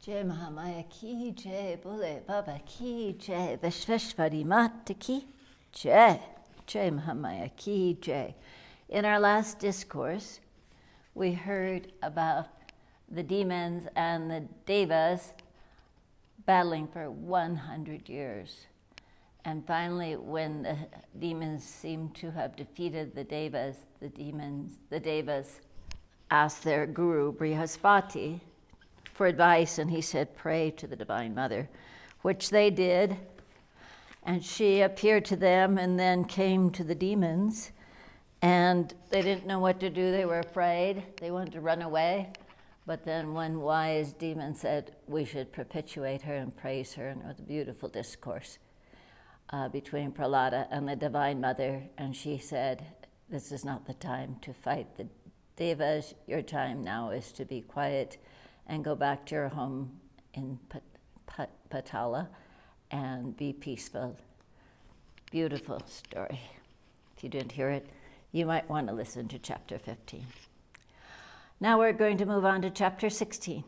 Jai Mahamaya ki jai, Bole Baba ki jai, Vishveshwari Mata ki jai, Jai Mahamaya ki jai. In our last discourse, we heard about the demons and the devas battling for 100 years. And finally, when the demons seemed to have defeated the devas, the devas asked their guru, Brihaspati, for advice, and he said, pray to the Divine Mother, which they did. And she appeared to them and then came to the demons, and they didn't know what to do. They were afraid. They wanted to run away. But then one wise demon said, we should perpetuate her and praise her. And it was a beautiful discourse between Prahlada and the Divine Mother. And she said, this is not the time to fight the devas. Your time now is to be quiet and go back to your home in Patala and be peaceful. Beautiful story. If you didn't hear it, you might want to listen to chapter 15. Now we're going to move on to chapter 16.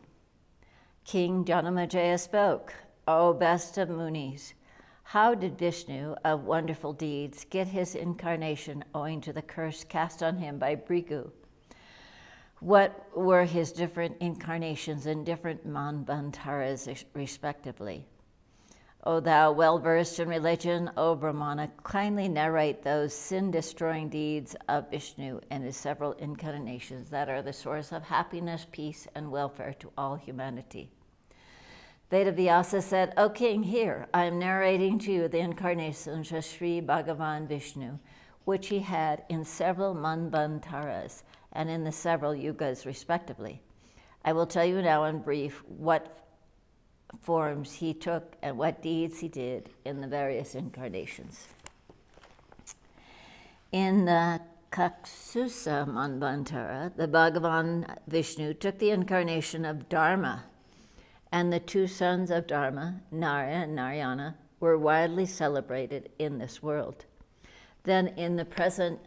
King Janamejaya spoke, O best of Munis, how did Vishnu of wonderful deeds get his incarnation owing to the curse cast on him by Bhrigu? What were his different incarnations in different manvantaras respectively? O thou well-versed in religion, O Brahmana, kindly narrate those sin-destroying deeds of Vishnu and his several incarnations that are the source of happiness, peace, and welfare to all humanity. Vedavyasa said, O king, here, I am narrating to you the incarnations of Sri Bhagavan Vishnu, which he had in several manvantaras and in the several yugas respectively. I will tell you now in brief what forms he took and what deeds he did in the various incarnations. In the Kaksusa Manvantara, the Bhagavan Vishnu took the incarnation of Dharma, and the two sons of Dharma, Narya and Narayana, were widely celebrated in this world. Then in the present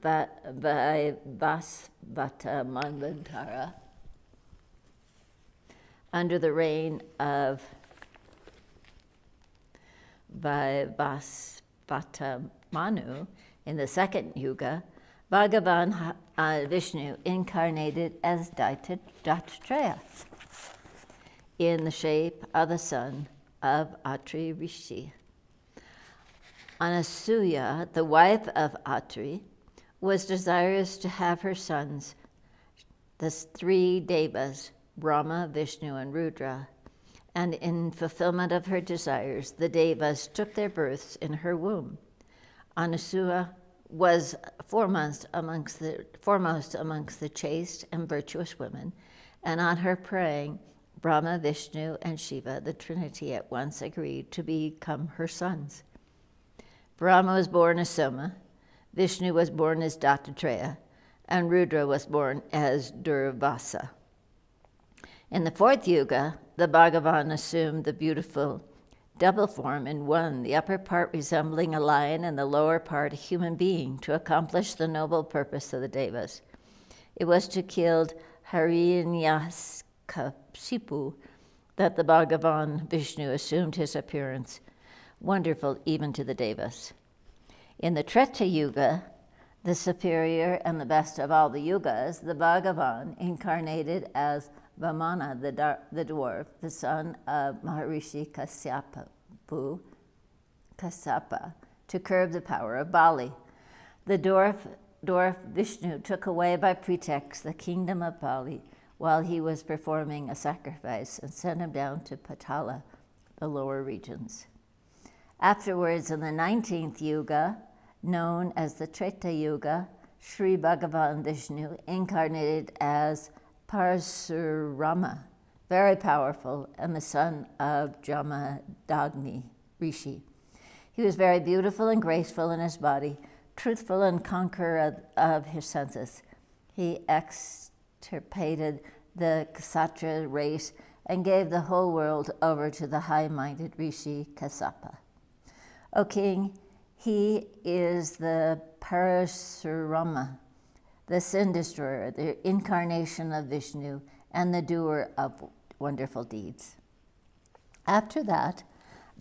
Vaivasvata Manvantara, under the reign of Vaivasvata Manu, in the second yuga, Bhagavan Vishnu incarnated as Dattatreya in the shape of the son of Atri Rishi. Anasuya, the wife of Atri, was desirous to have her sons, the three devas, Brahma, Vishnu, and Rudra, and in fulfillment of her desires, the devas took their births in her womb. Anasuya was foremost amongst the chaste and virtuous women, and on her praying, Brahma, Vishnu, and Shiva, the Trinity, at once agreed to become her sons. Brahma was born as Soma, Vishnu was born as Dattatreya, and Rudra was born as Durvasa. In the fourth yuga, the Bhagavan assumed the beautiful double form in one, the upper part resembling a lion and the lower part a human being, to accomplish the noble purpose of the devas. It was to kill Hiranyakashipu that the Bhagavan Vishnu assumed his appearance, wonderful even to the devas. In the Treta Yuga, the superior and the best of all the yugas, the Bhagavan incarnated as Vamana, the dwarf, the son of Maharishi Kasyapa, to curb the power of Bali. The dwarf Vishnu took away by pretext the kingdom of Bali while he was performing a sacrifice and sent him down to Patala, the lower regions. Afterwards, in the 19th Yuga, known as the Treta Yuga, Sri Bhagavan Vishnu incarnated as Parasurama, very powerful, and the son of Jamadagni Rishi. He was very beautiful and graceful in his body, truthful and conqueror of his senses. He extirpated the Kshatriya race and gave the whole world over to the high-minded Rishi Kasyapa. O king, he is the Parasurama, the sin destroyer, the incarnation of Vishnu, and the doer of wonderful deeds. After that,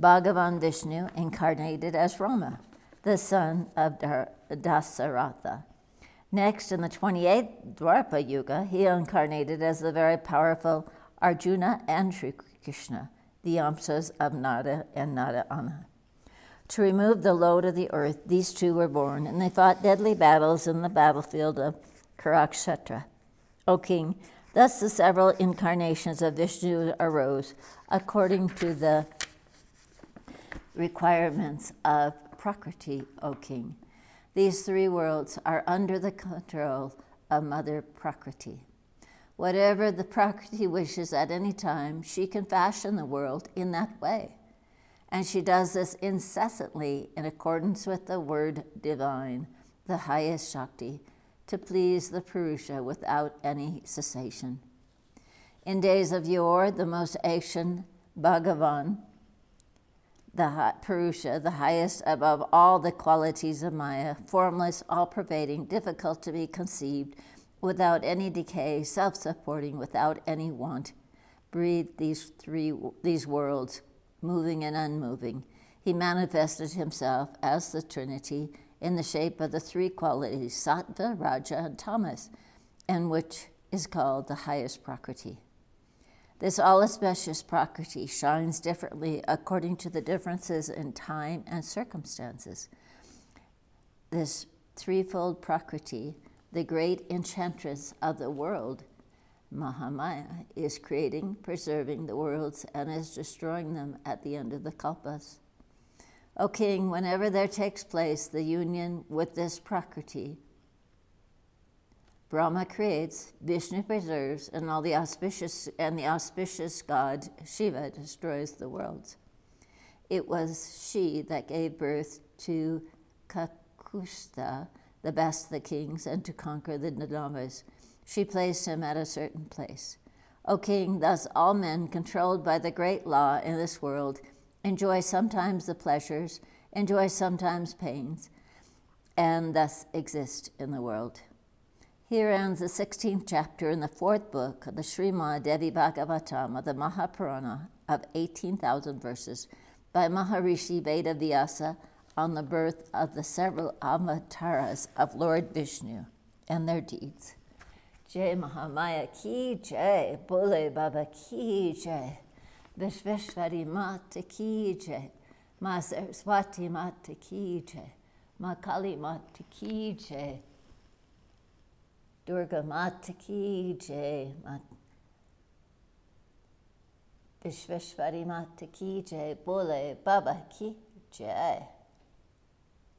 Bhagavan Vishnu incarnated as Rama, the son of Dasaratha. Next, in the 28th Dwapara Yuga, he incarnated as the very powerful Arjuna and Sri Krishna, the Amsas of Nada and Narayana. To remove the load of the earth, these two were born, and they fought deadly battles in the battlefield of Kurukshetra. O king, thus the several incarnations of Vishnu arose according to the requirements of Prakriti, O king. These three worlds are under the control of Mother Prakriti. Whatever the Prakriti wishes at any time, she can fashion the world in that way. And she does this incessantly in accordance with the word divine, the highest Shakti, to please the Purusha without any cessation. In days of yore, the most ancient Bhagavan, the Purusha, the highest above all the qualities of Maya, formless, all-pervading, difficult to be conceived, without any decay, self-supporting, without any want, breathed these worlds, moving and unmoving. He manifested himself as the Trinity in the shape of the three qualities, Sattva, Raja, and Tamas, and which is called the highest Prakriti. This all-auspicious Prakriti shines differently according to the differences in time and circumstances. This threefold Prakriti, the great enchantress of the world, Mahamaya, is creating, preserving the worlds, and is destroying them at the end of the kalpas. O king, whenever there takes place the union with this Prakriti, Brahma creates, Vishnu preserves, and the auspicious god Shiva destroys the worlds. It was she that gave birth to Kakusta, the best of the kings, and to conquer the Nadavas. She placed him at a certain place. O king, thus all men controlled by the great law in this world enjoy sometimes the pleasures, enjoy sometimes pains, and thus exist in the world. Here ends the 16th chapter in the 4th book of the Srimad Devi Bhagavatam of the Mahapurana of 18,000 verses by Maharishi Vedavyasa on the birth of the several avatars of Lord Vishnu and their deeds. Jai Mahamaya ki jai, Bole Baba ki jai, Vishveshwari Mata ki jai, Ma Saraswati Mata ki jai, Ma Kali Mata ki jai, Durga Mata ki jai, Vishveshwari Mata ki jai, Bole Baba ki jai.